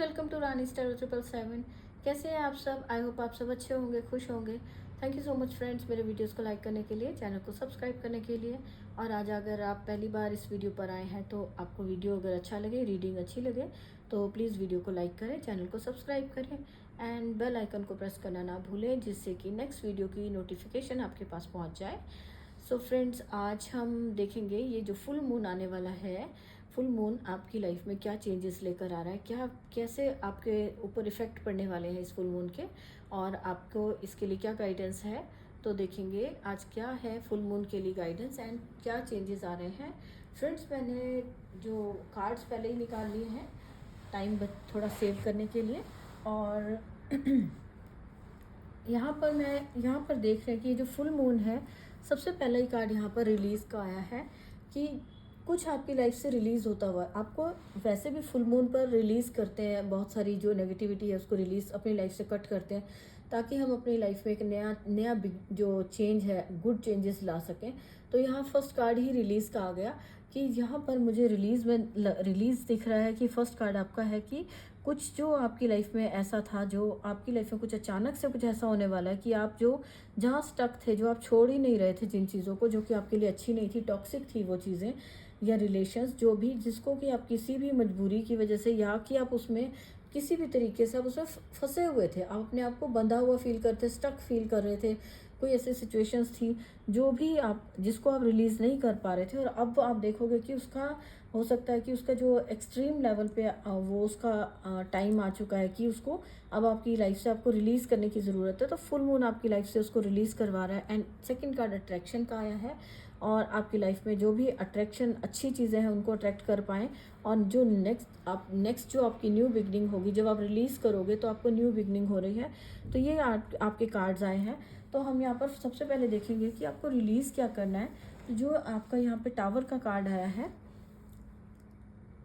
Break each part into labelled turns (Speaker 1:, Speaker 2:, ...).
Speaker 1: Welcome to Rani star 777। कैसे हैं आप सब? आई होप आप सब अच्छे होंगे, खुश होंगे। Thank you so much friends, मेरे वीडियोस को लाइक करने के लिए, चैनल को सब्सक्राइब करने के लिए। और आज अगर आप पहली बार इस वीडियो पर आए हैं तो आपको वीडियो अगर अच्छा लगे, रीडिंग अच्छी लगे तो प्लीज़ वीडियो को लाइक करें, चैनल को सब्सक्राइब करें एंड बेल आइकन को प्रेस करना ना भूलें, जिससे कि नेक्स्ट वीडियो की नोटिफिकेशन आपके पास पहुँच जाए। सो फ्रेंड्स, आज हम देखेंगे ये जो फुल मून आने वाला है, फुल मून आपकी लाइफ में क्या चेंजेस लेकर आ रहा है, क्या कैसे आपके ऊपर इफ़ेक्ट पड़ने वाले हैं इस फुल मून के, और आपको इसके लिए क्या गाइडेंस है। तो देखेंगे आज क्या है फुल मून के लिए गाइडेंस एंड क्या चेंजेस आ रहे हैं। फ्रेंड्स, मैंने जो कार्ड्स पहले ही निकाल लिए हैं टाइम थोड़ा सेव करने के लिए, और यहाँ पर देख रहे हैं कि ये जो फुल मून है, सबसे पहला ही कार्ड यहाँ पर रिलीज़ का आया है कि कुछ आपकी लाइफ से रिलीज़ होता हुआ आपको। वैसे भी फुल मून पर रिलीज़ करते हैं, बहुत सारी जो नेगेटिविटी है उसको रिलीज़ अपनी लाइफ से कट करते हैं, ताकि हम अपनी लाइफ में एक नया जो चेंज है, गुड चेंजेस ला सकें। तो यहाँ फर्स्ट कार्ड ही रिलीज़ का आ गया कि यहाँ पर मुझे रिलीज़ दिख रहा है कि फर्स्ट कार्ड आपका है कि कुछ जो आपकी लाइफ में ऐसा था, जो आपकी लाइफ में कुछ अचानक से कुछ ऐसा होने वाला है कि आप जो जहाँ स्टक थे, जो आप छोड़ ही नहीं रहे थे, जिन चीज़ों को जो कि आपके लिए अच्छी नहीं थी, टॉक्सिक थी वो चीज़ें या रिलेशंस, जो भी जिसको कि आप किसी भी मजबूरी की वजह से या कि आप उसमें किसी भी तरीके से आप उसमें फंसे हुए थे, आप अपने आप को बंधा हुआ फील करते, स्टक फील कर रहे थे, कोई ऐसी सिचुएशंस थी जो भी आप जिसको आप रिलीज़ नहीं कर पा रहे थे, और अब आप देखोगे कि उसका हो सकता है कि उसका जो एक्सट्रीम लेवल पे वो उसका टाइम आ चुका है कि उसको अब आपकी लाइफ से आपको रिलीज़ करने की ज़रूरत है। तो फुल मून आपकी लाइफ से उसको रिलीज़ करवा रहा है। एंड सेकंड कार्ड अट्रैक्शन का आया है, और आपकी लाइफ में जो भी अट्रैक्शन अच्छी चीज़ें हैं उनको अट्रैक्ट कर पाएँ, और जो नेक्स्ट जो आपकी न्यू बिगनिंग होगी, जब आप रिलीज़ करोगे तो आपको न्यू बिगनिंग हो रही है। तो ये आपके कार्ड्स आए हैं। तो हम यहाँ पर सबसे पहले देखेंगे कि आपको रिलीज़ क्या करना है। तो जो आपका यहाँ पे टावर का कार्ड आया है,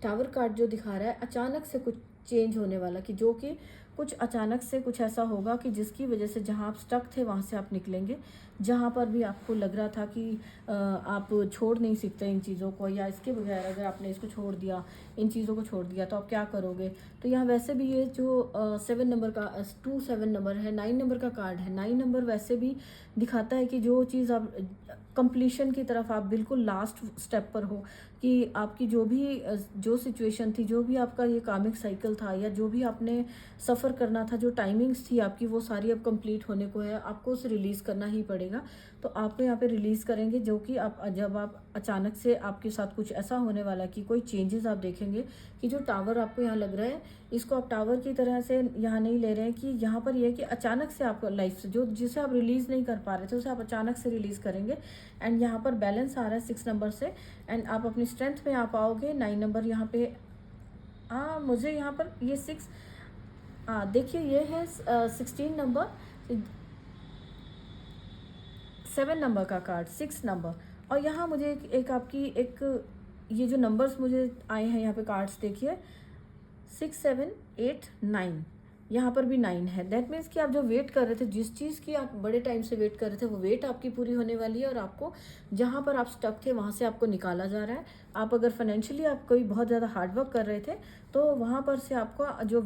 Speaker 1: टावर कार्ड जो दिखा रहा है अचानक से कुछ चेंज होने वाला, कि जो कि कुछ अचानक से कुछ ऐसा होगा कि जिसकी वजह से जहाँ आप स्टक थे वहाँ से आप निकलेंगे। जहाँ पर भी आपको लग रहा था कि आप छोड़ नहीं सकते इन चीज़ों को, या इसके बगैर अगर आपने इसको छोड़ दिया, इन चीज़ों को छोड़ दिया तो आप क्या करोगे। तो यहाँ वैसे भी ये जो 7 नंबर का 7 नंबर है, 9 नंबर का कार्ड है। 9 नंबर वैसे भी दिखाता है कि जो चीज़ आप कंप्लीशन की तरफ, आप बिल्कुल लास्ट स्टेप पर हो, कि आपकी जो भी जो सिचुएशन थी, जो भी आपका ये कामिक साइकिल था, या जो भी आपने सफ़र करना था, जो टाइमिंग्स थी आपकी, वो सारी अब कंप्लीट होने को है, आपको उसे रिलीज़ करना ही पड़ेगा। तो आप यहाँ पे रिलीज़ करेंगे, जो कि आप जब आप अचानक से आपके साथ कुछ ऐसा होने वाला कि कोई चेंजेस आप देखेंगे कि जो टावर आपको यहाँ लग रहा है, इसको आप टावर की तरह से यहाँ नहीं ले रहे हैं, कि यहाँ पर यह है कि अचानक से आपको लाइफ से जो जिसे आप रिलीज़ नहीं कर पा रहे थे उसे आप अचानक से रिलीज़ करेंगे। एंड यहाँ पर बैलेंस आ रहा है 6 नंबर से, एंड आप अपनी स्ट्रेंथ में आ पाओगे। 9 नंबर यहाँ पे मुझे यहाँ पर ये 6 देखिए ये है 16 नंबर, 7 नंबर का कार्ड, 6 नंबर। और यहाँ मुझे एक आपकी एक ये जो नंबर्स मुझे आए हैं यहाँ पे कार्ड्स देखिए, 6 7 8 9, यहाँ पर भी 9 है। दैट मीन्स कि आप जो वेट कर रहे थे, जिस चीज़ की आप बड़े टाइम से वेट कर रहे थे, वो वेट आपकी पूरी होने वाली है, और आपको जहाँ पर आप स्टक थे वहाँ से आपको निकाला जा रहा है। आप अगर फाइनेंशियली आप कोई बहुत ज़्यादा हार्डवर्क कर रहे थे, तो वहाँ पर से आपको जो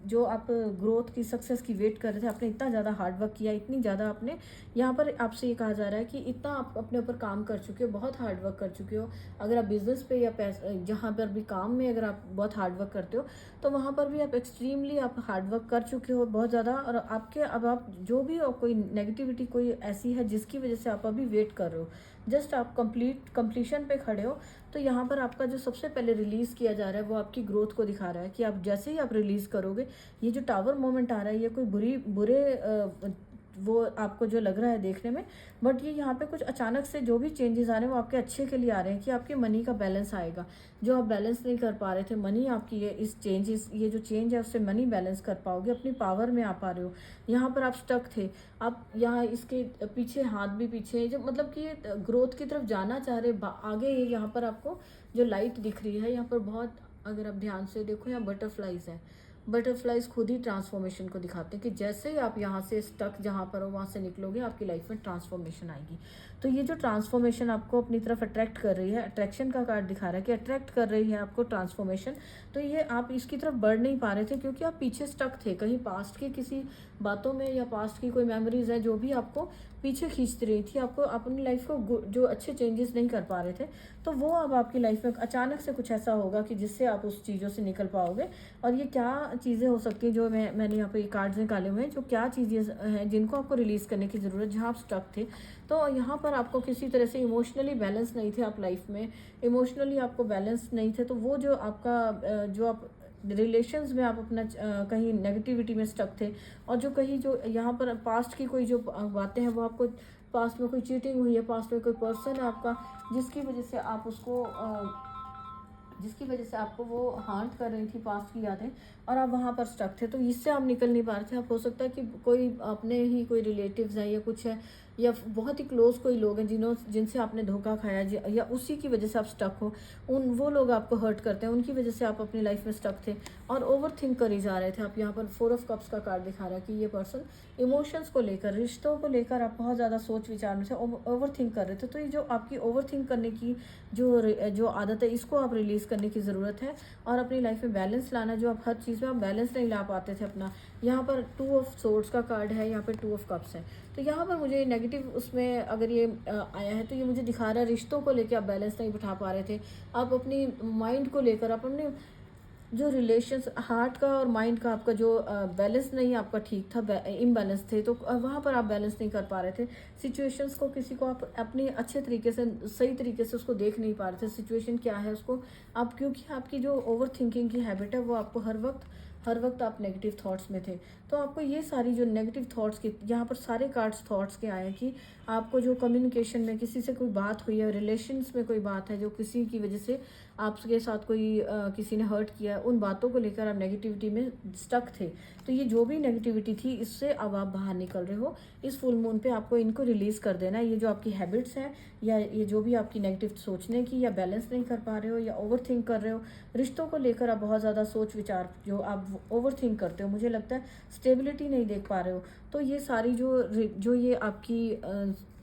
Speaker 1: जो आप ग्रोथ की, सक्सेस की वेट कर रहे थे, आपने इतना ज़्यादा हार्डवर्क किया, इतनी ज़्यादा आपने, यहाँ पर आपसे ये कहा जा रहा है कि इतना आप अपने ऊपर काम कर चुके हो, बहुत हार्डवर्क कर चुके हो। अगर आप बिजनेस पे या पैसा जहाँ पर भी काम में अगर आप बहुत हार्डवर्क करते हो, तो वहाँ पर भी आप एक्सट्रीमली आप हार्डवर्क कर चुके हो बहुत ज़्यादा, और आपके अब आप जो भी कोई नेगेटिविटी कोई ऐसी है जिसकी वजह से आप अभी वेट कर रहे हो, जस्ट आप कंप्लीशन पे खड़े हो। तो यहाँ पर आपका जो सबसे पहले रिलीज़ किया जा रहा है वो आपकी ग्रोथ को दिखा रहा है, कि आप जैसे ही आप रिलीज़ करोगे, ये जो टावर मोमेंट आ रहा है, ये कोई बुरे वो आपको जो लग रहा है देखने में, बट ये यहाँ पे कुछ अचानक से जो भी चेंजेस आ रहे हैं वो आपके अच्छे के लिए आ रहे हैं, कि आपके मनी का बैलेंस आएगा। जो आप बैलेंस नहीं कर पा रहे थे मनी आपकी, ये जो चेंज है उससे मनी बैलेंस कर पाओगे, अपनी पावर में आ पा रहे हो। यहाँ पर आप स्टक थे, आप यहाँ इसके पीछे हाथ भी पीछे, जो मतलब कि ग्रोथ की तरफ जाना चाह रहे आगे। यहाँ पर आपको जो लाइट दिख रही है, यहाँ पर बहुत, अगर आप ध्यान से देखो, यहाँ बटरफ्लाइज हैं, बटरफ्लाइज खुद ही ट्रांसफॉर्मेशन को दिखाते हैं कि जैसे ही आप यहाँ से स्टक जहाँ पर हो वहाँ से निकलोगे, आपकी लाइफ में ट्रांसफॉर्मेशन आएगी। तो ये जो ट्रांसफॉर्मेशन आपको अपनी तरफ अट्रैक्ट कर रही है, अट्रैक्शन का कार्ड दिखा रहा है कि अट्रैक्ट कर रही है आपको ट्रांसफॉर्मेशन। तो ये आप इसकी तरफ बढ़ नहीं पा रहे थे क्योंकि आप पीछे स्टक थे कहीं पास्ट की किसी बातों में, या पास्ट की कोई मेमोरीज है जो भी आपको पीछे खींचती रही थी, आपको अपनी लाइफ को जो अच्छे चेंजेस नहीं कर पा रहे थे। तो वो अब आपकी लाइफ में अचानक से कुछ ऐसा होगा कि जिससे आप उस चीज़ों से निकल पाओगे। और ये क्या चीज़ें हो सकती हैं जो मैंने यहाँ पे ये कार्ड्स निकाले हुए हैं, जो क्या चीज़ें हैं जिनको आपको रिलीज़ करने की ज़रूरत, जहाँ आप स्टक थे। तो यहाँ पर आपको किसी तरह से इमोशनली बैलेंस नहीं थे आप लाइफ में, इमोशनली आपको बैलेंस नहीं थे। तो वो जो आपका जो आप रिलेशंस में आप अपना कहीं नेगेटिविटी में स्टक थे, और जो कहीं जो यहाँ पर पास्ट की कोई जो बातें हैं वो आपको, पास्ट में कोई चीटिंग हुई है, पास्ट में कोई पर्सन है आपका जिसकी वजह से आप उसको जिसकी वजह से आपको वो हांट कर रही थी पास्ट की यादें, और आप वहाँ पर स्टक थे। तो इससे आप निकल नहीं पा रहे थे। आप हो सकता है कि कोई अपने ही कोई रिलेटिव्स हैं या कुछ है, या बहुत ही क्लोज कोई लोग हैं जिनसे आपने धोखा खाया, या उसी की वजह से आप स्टक हो, वो लोग आपको हर्ट करते हैं, उनकी वजह से आप अपनी लाइफ में स्टक थे और ओवर थिंक कर ही जा रहे थे। आप यहाँ पर 4 ऑफ कप्स का कार्ड दिखा रहा है कि ये पर्सन इमोशंस को लेकर, रिश्तों को लेकर आप बहुत ज़्यादा सोच विचार में थे, ओवर थिंक कर रहे थे। तो ये जो आपकी ओवर थिंक करने की जो आदत है, इसको आप रिलीज़ करने की ज़रूरत है और अपनी लाइफ में बैलेंस लाना। जो आप हर चीज़ में आप बैलेंस नहीं ला पाते थे अपना। यहाँ पर 2 ऑफ सोर्ड्स का कार्ड है, यहाँ पर 2 ऑफ कप्स है। तो यहाँ पर मुझे नेगेटिव उसमें अगर ये आया है तो ये मुझे दिखा रहा है रिश्तों को लेकर आप बैलेंस नहीं बिठा पा रहे थे। आप अपनी माइंड को लेकर, आप अपने जो रिलेशंस, हार्ट का और माइंड का आपका जो बैलेंस नहीं आपका ठीक था, इम्बैलेंस थे। तो वहाँ पर आप बैलेंस नहीं कर पा रहे थे सिचुएशंस को, किसी को आप अपनी अच्छे तरीके से, सही तरीके से उसको देख नहीं पा रहे थे सिचुएशन क्या है उसको आप, क्योंकि आपकी जो ओवर थिंकिंग की हैबिट है वो आपको हर वक्त आप नेगेटिव थॉट्स में थे। तो आपको ये सारी जो नेगेटिव थॉट्स की, यहाँ पर सारे कार्ड्स थॉट्स के आए हैं कि आपको जो कम्युनिकेशन में किसी से कोई बात हुई है, रिलेशंस में कोई बात है जो किसी की वजह से आपके साथ कोई किसी ने हर्ट किया, उन बातों को लेकर आप नेगेटिविटी में स्टक थे। तो ये जो भी नेगेटिविटी थी इससे अब आप बाहर निकल रहे हो। इस फुल मून पे आपको इनको रिलीज़ कर देना है। ये जो आपकी हैबिट्स हैं, या ये जो भी आपकी नेगेटिव सोचने की, या बैलेंस नहीं कर पा रहे हो, या ओवर थिंक कर रहे हो, रिश्तों को लेकर आप बहुत ज़्यादा सोच विचार जो आप ओवर थिंक करते हो, मुझे लगता है स्टेबिलिटी नहीं देख पा रहे हो। तो ये सारी जो ये आपकी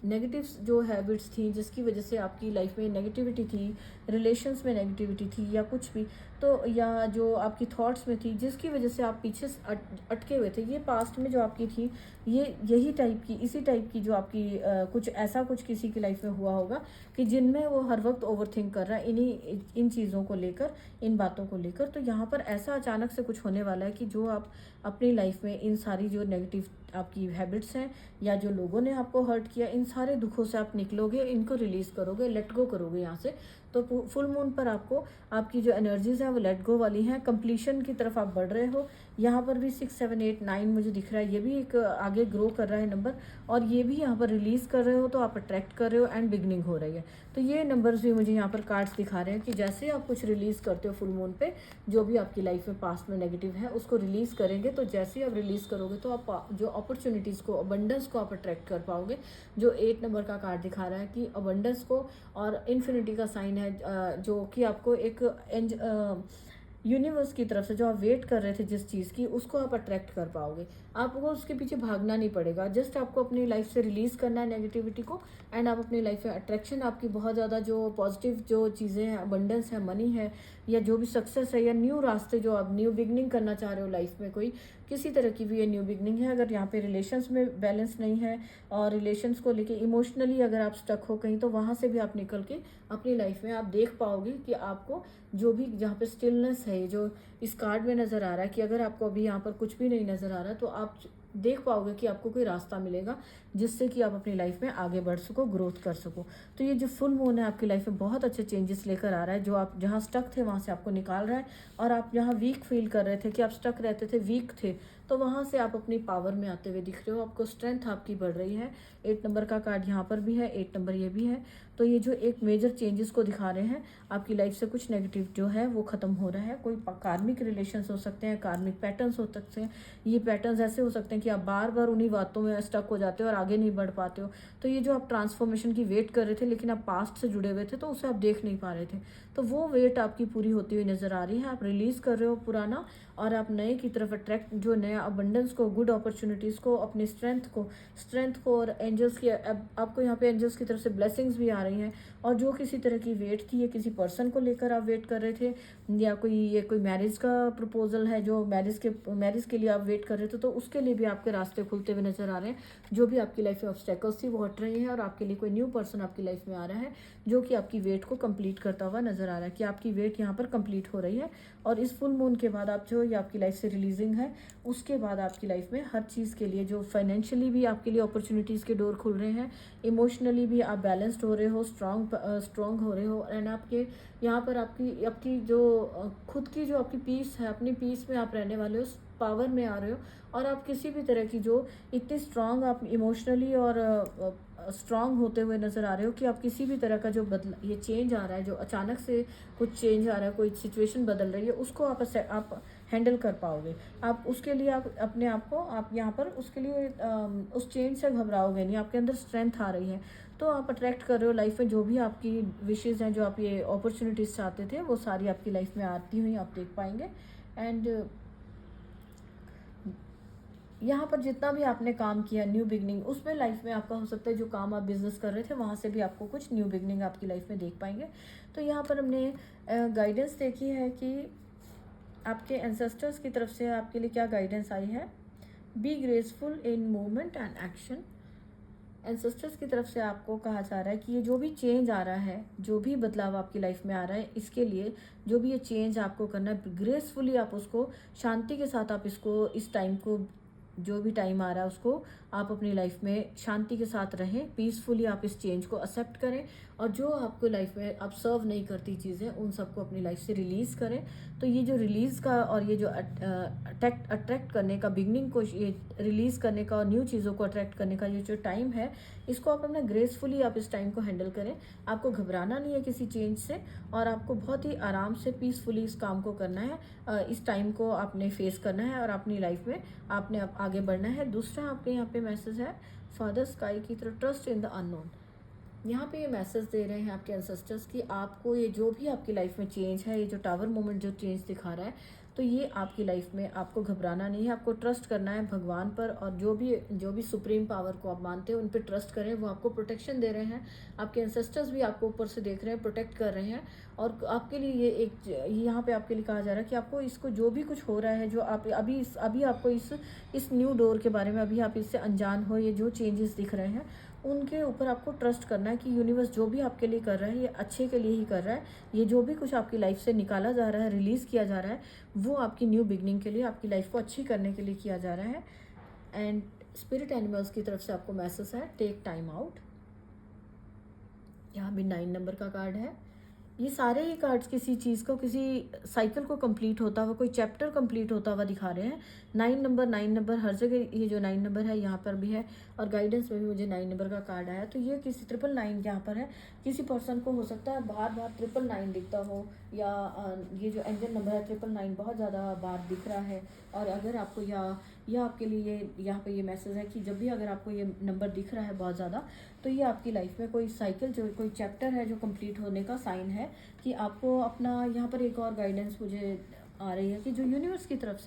Speaker 1: नेगेटिव जो हैबिट्स थी जिसकी वजह से आपकी लाइफ में नेगेटिविटी थी, रिलेशंस में नेगेटिविटी थी, या कुछ भी, तो या जो आपकी थॉट्स में थी जिसकी वजह से आप पीछे अटके हुए थे, ये पास्ट में जो आपकी थी, ये यही टाइप की, इसी टाइप की जो आपकी कुछ ऐसा कुछ किसी की लाइफ में हुआ होगा कि जिनमें वो हर वक्त ओवर थिंक कर रहा है इन चीज़ों को लेकर, इन बातों को लेकर। तो यहाँ पर ऐसा अचानक से कुछ होने वाला है कि जो आप अपनी लाइफ में इन सारी जो नेगेटिव आपकी हैबिट्स हैं, या जो लोगों ने आपको हर्ट किया, इन सारे दुखों से आप निकलोगे, इनको रिलीज़ करोगे, लेट गो करोगे यहाँ से। तो फुल मून पर आपको आपकी जो एनर्जीज हैं वो लेट गो वाली हैं, कंप्लीशन की तरफ आप बढ़ रहे हो। यहाँ पर भी 6, 7, 8, 9 मुझे दिख रहा है, ये भी एक आगे ग्रो कर रहा है नंबर, और ये भी यहाँ पर रिलीज़ कर रहे हो तो आप अट्रैक्ट कर रहे हो एंड बिगनिंग हो रही है। तो ये नंबर्स भी मुझे यहाँ पर कार्ड्स दिखा रहे हैं कि जैसे आप कुछ रिलीज़ करते हो फुल मून पे, जो भी आपकी लाइफ में पास्ट में नेगेटिव है उसको रिलीज़ करेंगे। तो जैसे ही आप रिलीज़ करोगे तो आप जो अपॉर्चुनिटीज़ को, अबंडेंस को आप अट्रैक्ट कर पाओगे। जो 8 नंबर का कार्ड दिखा रहा है कि अबंडेंस को, और इन्फिनिटी का साइन है जो कि आपको एक यूनिवर्स की तरफ से जो आप वेट कर रहे थे जिस चीज़ की, उसको आप अट्रैक्ट कर पाओगे। आपको उसके पीछे भागना नहीं पड़ेगा, जस्ट आपको अपनी लाइफ से रिलीज़ करना है नेगेटिविटी को, एंड आप अपनी लाइफ में अट्रैक्शन, आपकी बहुत ज़्यादा जो पॉजिटिव जो चीज़ें हैं, अबंडेंस है, मनी है, या जो भी सक्सेस है, या न्यू रास्ते जो आप न्यू बिगनिंग करना चाह रहे हो लाइफ में, कोई किसी तरह की भी ये न्यू बिगनिंग है। अगर यहाँ पे रिलेशंस में बैलेंस नहीं है और रिलेशंस को लेके इमोशनली अगर आप स्टक हो कहीं, तो वहाँ से भी आप निकल के अपनी लाइफ में आप देख पाओगे कि आपको जो भी, जहाँ पे स्टिलनेस है, जो इस कार्ड में नज़र आ रहा है कि अगर आपको अभी यहाँ पर कुछ भी नहीं नज़र आ रहा, तो आप देख पाओगे कि आपको कोई रास्ता मिलेगा जिससे कि आप अपनी लाइफ में आगे बढ़ सको, ग्रोथ कर सको। तो ये जो फुल मून है आपकी लाइफ में बहुत अच्छे चेंजेस लेकर आ रहा है। जो आप जहाँ स्टक थे वहाँ से आपको निकाल रहा है, और आप जहाँ वीक फील कर रहे थे कि आप स्टक रहते थे, वीक थे, तो वहाँ से आप अपनी पावर में आते हुए दिख रहे हो। आपको स्ट्रेंथ आपकी बढ़ रही है। 8 नंबर का कार्ड यहाँ पर भी है, 8 नंबर ये भी है। तो ये जो एक मेजर चेंजेस को दिखा रहे हैं, आपकी लाइफ से कुछ नेगेटिव जो है वो ख़त्म हो रहा है। कोई कार्मिक रिलेशंस हो सकते हैं, कार्मिक पैटर्न्स हो सकते हैं। ये पैटर्न्स ऐसे हो सकते हैं कि आप बार बार उन्हीं बातों में स्टक हो जाते हो और आगे नहीं बढ़ पाते हो। तो ये जो आप ट्रांसफॉर्मेशन की वेट कर रहे थे, लेकिन आप पास्ट से जुड़े हुए थे तो उसे आप देख नहीं पा रहे थे, तो वो वेट आपकी पूरी होती हुई नज़र आ रही है। आप रिलीज़ कर रहे हो पुराना, और आप नए की तरफ अट्रैक्ट, जो नया अबंडेंस को, गुड अपॉर्चुनिटीज़ को, अपनी स्ट्रेंथ को और एंजल्स की, अब आपको यहाँ पे एंजल्स की तरफ से ब्लेसिंग्स भी आ रही हैं। और जो किसी तरह की वेट थी, या किसी पर्सन को लेकर आप वेट कर रहे थे, या कोई मैरिज का प्रपोजल है, जो मैरिज के लिए आप वेट कर रहे थे, तो उसके लिए भी आपके रास्ते खुलते हुए नजर आ रहे हैं। जो भी आपकी लाइफ में ऑब्स्टेकल्स थी वो हट रही हैं, और आपके लिए कोई न्यू पर्सन आपकी लाइफ में आ रहा है जो कि आपकी वेट को कंप्लीट करता हुआ नजर आ रहा है, कि आपकी वेट यहाँ पर कंप्लीट हो रही है। और इस फुल मून के बाद आप जो, ये आपकी लाइफ से रिलीजिंग है, उसके बाद आपकी लाइफ में हर चीज़ के लिए, जो फाइनेंशियली भी आपके लिए अपॉर्चुनिटीज़ के डोर खुल रहे हैं, इमोशनली भी आप बैलेंस्ड हो रहे हो, स्ट्रॉन्ग हो रहे हो, एंड आपके यहाँ पर आपकी आपकी जो खुद की जो आपकी पीस है, अपनी पीस में आप रहने वाले हो, पावर में आ रहे हो। और आप किसी भी तरह की जो इतनी स्ट्रांग आप इमोशनली और स्ट्रांग होते हुए नज़र आ रहे हो, कि आप किसी भी तरह का जो ये चेंज आ रहा है, जो अचानक से कुछ चेंज आ रहा है, कोई सिचुएशन बदल रही है, उसको आप हैंडल कर पाओगे। आप उसके लिए आप अपने आप को, आप यहाँ पर उसके लिए उस चेंज से घबराओगे नहीं, आपके अंदर स्ट्रेंथ आ रही है। तो आप अट्रैक्ट कर रहे हो लाइफ में जो भी आपकी विशेज़ हैं, जो आप ये अपॉर्चुनिटीज़ चाहते थे, वो सारी आपकी लाइफ में आती हुई आप देख पाएंगे। एंड यहाँ पर जितना भी आपने काम किया, न्यू बिगनिंग, उसमें लाइफ में आपका हो सकता है जो काम आप बिजनेस कर रहे थे, वहाँ से भी आपको कुछ न्यू बिगनिंग आपकी लाइफ में देख पाएंगे। तो यहाँ पर हमने गाइडेंस देखी है कि आपके एंसेस्टर्स की तरफ से आपके लिए क्या गाइडेंस आई है। Be graceful in movement and action. Ancestors की तरफ से आपको कहा जा रहा है कि ये जो भी चेंज आ रहा है, जो भी बदलाव आपकी लाइफ में आ रहा है, इसके लिए जो भी ये चेंज आपको करना है, ग्रेसफुली आप उसको, शांति के साथ आप इसको, इस टाइम को, जो भी टाइम आ रहा है उसको आप अपनी लाइफ में शांति के साथ रहें, पीसफुली आप इस चेंज को एक्सेप्ट करें। और जो आपको लाइफ में आप सर्व नहीं करती चीज़ें, उन सबको अपनी लाइफ से रिलीज़ करें। तो ये जो रिलीज़ का और ये जो अट्रैक्ट करने का, बिगनिंग को ये रिलीज़ करने का और न्यू चीज़ों को अट्रैक्ट करने का ये जो टाइम है, इसको आप अपना ग्रेसफुली आप इस टाइम को हैंडल करें। आपको घबराना नहीं है किसी चेंज से, और आपको बहुत ही आराम से पीसफुली इस काम को करना है। इस टाइम को आपने फेस करना है, और अपनी लाइफ में आपने आगे बढ़ना है। दूसरा आपके यहाँ पे मैसेज है फादर स्काई की तरफ, ट्रस्ट इन द अननोन। यहाँ पे ये मैसेज दे रहे हैं आपके एंसेस्टर्स कि आपको ये जो भी आपकी लाइफ में चेंज है, ये जो टावर मोमेंट जो चेंज दिखा रहा है, तो ये आपकी लाइफ में आपको घबराना नहीं है, आपको ट्रस्ट करना है भगवान पर। और जो भी सुप्रीम पावर को आप मानते हो, उन पर ट्रस्ट करें। वो आपको प्रोटेक्शन दे रहे हैं, आपके एंसेस्टर्स भी आपको ऊपर से देख रहे हैं, प्रोटेक्ट कर रहे हैं। और आपके लिए ये एक, यहाँ पे आपके लिए कहा जा रहा है कि आपको इसको, जो भी कुछ हो रहा है, जो आप अभी आपको इस न्यू डोर के बारे में अभी आप इससे अनजान हो, ये जो चेंजेस दिख रहे हैं, उनके ऊपर आपको ट्रस्ट करना है कि यूनिवर्स जो भी आपके लिए कर रहा है, ये अच्छे के लिए ही कर रहा है। ये जो भी कुछ आपकी लाइफ से निकाला जा रहा है, रिलीज़ किया जा रहा है, वो आपकी न्यू बिगनिंग के लिए, आपकी लाइफ को अच्छी करने के लिए किया जा रहा है। एंड स्पिरिट एनिमल्स की तरफ से आपको मैसेज है, टेक टाइम आउट। यहाँ भी 9 नंबर का कार्ड है। ये सारे ही कार्ड्स किसी चीज़ को, किसी साइकिल को कंप्लीट होता हुआ, कोई चैप्टर कंप्लीट होता हुआ दिखा रहे हैं। 9 नंबर हर जगह, ये जो 9 नंबर है यहाँ पर भी है, और गाइडेंस में भी मुझे 9 नंबर का कार्ड आया। तो ये किसी 999 यहाँ पर है। किसी पर्सन को हो सकता है बार बार 999 दिखता हो, या ये जो एंजल नंबर है 999 बहुत ज़्यादा बार दिख रहा है। और अगर आपको या आपके लिए यहाँ पे ये मैसेज है कि जब भी अगर आपको ये नंबर दिख रहा है बहुत ज़्यादा, तो ये आपकी लाइफ में कोई साइकिल, जो कोई चैप्टर है जो कंप्लीट होने का साइन है, कि आपको अपना, यहाँ पर एक और गाइडेंस मुझे आ रही है कि जो यूनिवर्स की तरफ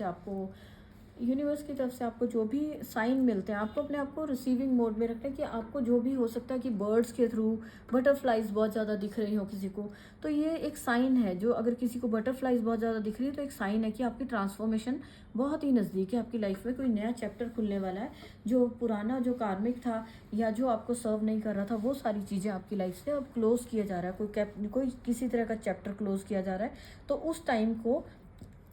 Speaker 1: से आपको जो भी साइन मिलते हैं, आपको अपने आप को रिसीविंग मोड में रखना है। कि आपको जो भी हो सकता है कि बर्ड्स के थ्रू बटरफ्लाइज बहुत ज़्यादा दिख रही हो किसी को, तो ये एक साइन है। जो अगर किसी को बटरफ्लाइज बहुत ज़्यादा दिख रही है, तो एक साइन है कि आपकी ट्रांसफॉर्मेशन बहुत ही नज़दीक है, आपकी लाइफ में कोई नया चैप्टर खुलने वाला है। जो पुराना, जो कार्मिक था, या जो आपको सर्व नहीं कर रहा था, वो सारी चीज़ें आपकी लाइफ से अब क्लोज किया जा रहा है। कोई किसी तरह का चैप्टर क्लोज किया जा रहा है। तो उस टाइम को,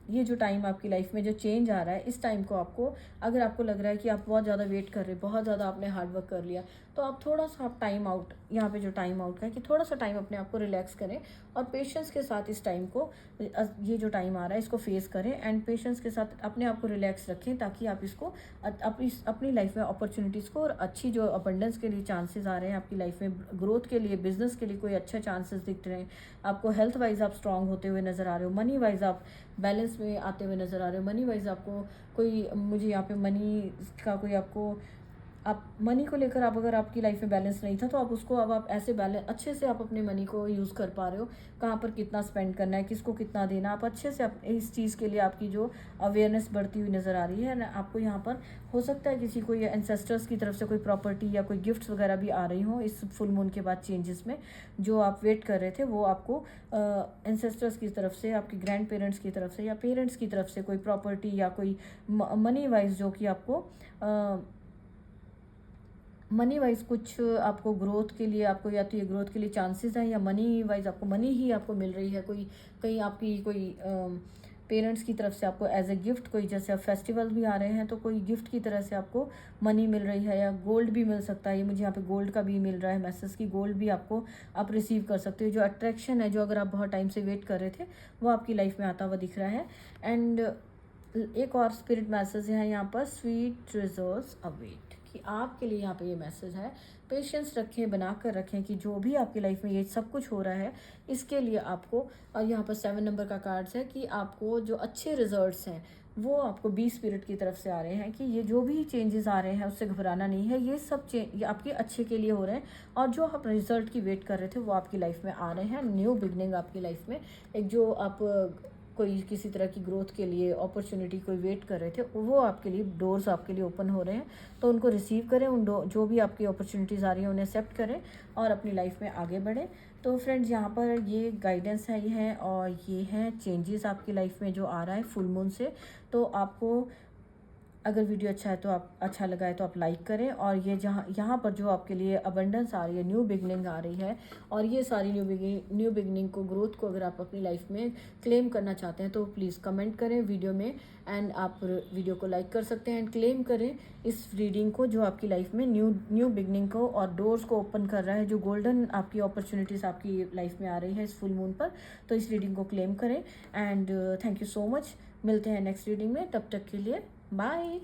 Speaker 1: ये जो टाइम आपकी लाइफ में जो चेंज आ रहा है, इस टाइम को आपको, अगर आपको लग रहा है कि आप बहुत ज़्यादा वेट कर रहे हैं, बहुत ज़्यादा आपने हार्ड वर्क कर लिया, तो आप थोड़ा सा आप टाइम आउट, यहाँ पे जो टाइम आउट का है कि थोड़ा सा टाइम अपने आप को रिलैक्स करें, और पेशेंस के साथ इस टाइम को, ये जो टाइम आ रहा है, इसको फेस करें। एंड पेशेंस के साथ अपने आप को रिलैक्स रखें, ताकि आप इसको अपनी लाइफ में अपॉर्चुनिटीज़ को, और अच्छी जो अबंडेंस के लिए चांसेस आ रहे हैं आपकी लाइफ में, ग्रोथ के लिए, बिजनेस के लिए कोई अच्छे चांसेस दिख रहे हैं आपको, हेल्थ वाइज आप स्ट्रांग होते हुए नज़र आ रहे हो, मनी वाइज आप बैलेंस में आते हुए नज़र आ रहे हो, मनी वाइज आपको कोई, मुझे यहाँ पे मनी का कोई आपको आप मनी को लेकर आप अगर आपकी लाइफ में बैलेंस नहीं था तो आप उसको अब आप ऐसे बैलेंस अच्छे से आप अपने मनी को यूज़ कर पा रहे हो, कहाँ पर कितना स्पेंड करना है, किसको कितना देना, आप अच्छे से आप इस चीज़ के लिए आपकी जो अवेयरनेस बढ़ती हुई नज़र आ रही है ना। आपको यहाँ पर हो सकता है किसी को या एंसेस्टर्स की तरफ से कोई प्रॉपर्टी या कोई गिफ्ट्स वगैरह भी आ रही हो इस फुल मून के बाद चेंजेस में। जो आप वेट कर रहे थे वो आपको एंसेस्टर्स की तरफ से, आपके ग्रैंड पेरेंट्स की तरफ से या पेरेंट्स की तरफ से कोई प्रॉपर्टी या कोई मनी वाइज जो कि आपको मनी वाइज कुछ आपको ग्रोथ के लिए, आपको या तो ये ग्रोथ के लिए चांसेस हैं या मनी वाइज आपको मनी ही आपको मिल रही है। कोई कहीं आपकी कोई पेरेंट्स की तरफ से आपको एज ए गिफ्ट, कोई जैसे अब फेस्टिवल भी आ रहे हैं तो कोई गिफ्ट की तरह से आपको मनी मिल रही है, या गोल्ड भी मिल सकता है। ये मुझे यहाँ पे गोल्ड का भी मिल रहा है मैसेज की गोल्ड भी आपको आप रिसीव कर सकते हो। जो अट्रैक्शन है, जो अगर आप बहुत टाइम से वेट कर रहे थे, वो आपकी लाइफ में आता हुआ दिख रहा है। एंड एक और स्पिरिट मैसेज है यहाँ पर, स्वीट रिजल्ट्स अवेट, कि आपके लिए यहाँ पे ये मैसेज है, पेशेंस रखें, बना कर रखें कि जो भी आपकी लाइफ में ये सब कुछ हो रहा है इसके लिए आपको, और यहाँ पर 7 नंबर का कार्ड्स है कि आपको जो अच्छे रिजल्ट्स हैं वो आपको बी स्पिरिट की तरफ से आ रहे हैं कि ये जो भी चेंजेस आ रहे हैं उससे घबराना नहीं है, ये सब ये आपके अच्छे के लिए हो रहे हैं। और जो आप रिजल्ट की वेट कर रहे थे वो आपकी लाइफ में आ रहे हैं। न्यू बिगनिंग आपकी लाइफ में, एक जो आप कोई किसी तरह की ग्रोथ के लिए अपॉर्चुनिटी कोई वेट कर रहे थे, वो आपके लिए डोर्स आपके लिए ओपन हो रहे हैं। तो उनको रिसीव करें, जो भी आपकी अपॉर्चुनिटीज़ आ रही हैं उन्हें एक्सेप्ट करें और अपनी लाइफ में आगे बढ़ें। तो फ्रेंड्स, यहाँ पर ये गाइडेंस है, ये है, और ये हैं चेंजेस आपकी लाइफ में जो आ रहा है फुल मून से। तो आपको अगर वीडियो अच्छा लगा है तो आप लाइक करें। और ये यहाँ पर जो आपके लिए अबंडेंस आ रही है, न्यू बिगनिंग आ रही है, और ये सारी न्यू बिगनिंग को, ग्रोथ को अगर आप अपनी लाइफ में क्लेम करना चाहते हैं तो प्लीज़ कमेंट करें वीडियो में, एंड आप वीडियो को लाइक कर सकते हैं एंड क्लेम करें इस रीडिंग को जो आपकी लाइफ में न्यू बिगनिंग को और डोर्स को ओपन कर रहा है, जो गोल्डन आपकी अपॉर्चुनिटीज़ आपकी लाइफ में आ रही है इस फुल मून पर। तो इस रीडिंग को क्लेम करें। And thank you so much. मिलते हैं नेक्स्ट रीडिंग में, तब तक के लिए बाय।